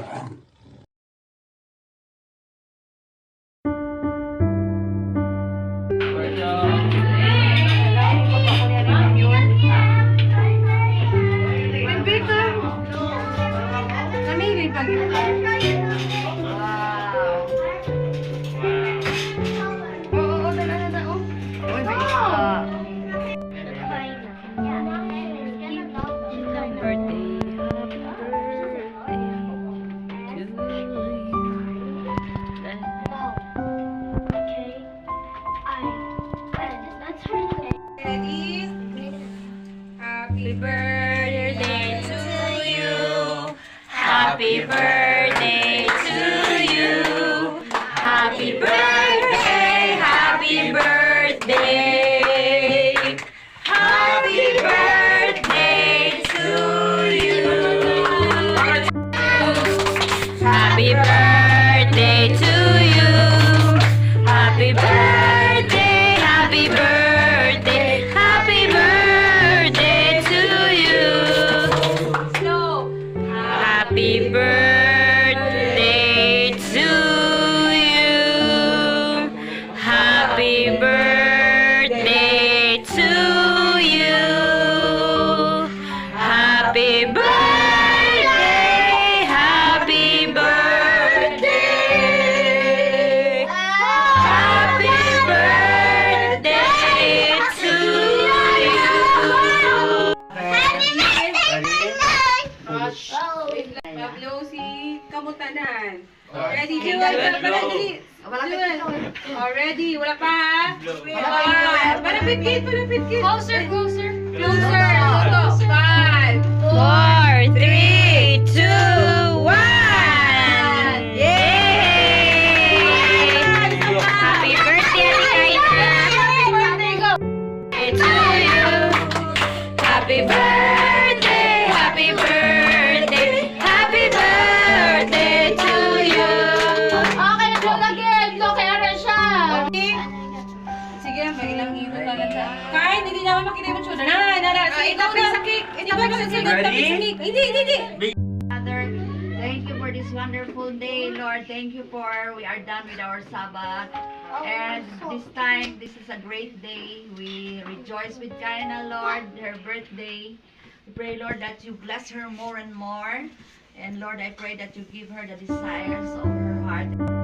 Happy birthday to you. Happy birthday to you. Happy birthday, happy birthday. Happy birthday to you. Happy birthday to you. Happy birthday, happy birthday. Happy birthday to you. Happy birthday to you. Happy birthday to you. Happy birthday, happy birthday. Happy birthday to you. Pablo, si Kamutanan. Ready, Jewel? Ready? Ready? Wala pa, ha? Palapit gate, palapit gate. Closer, closer. Closer. Go. 5, 4, 3, 2, 1. Yay! Happy birthday, Ate to you. Happy birthday, happy birthday, happy birthday to you. Okay, lagi. Kaya rin siya. Sige, may ilang hero talaga. Kain, hindi naman makita yung tsura. Sige, tapos sa cake. Ikaw sa cake. Hindi. Father, thank you for this wonderful day, Lord. Thank you for we are done with our Sabbath. And this time, this is a great day. We rejoice with Kaina, Lord, her birthday. We pray, Lord, that you bless her more and more. And Lord, I pray that you give her the desires of her heart.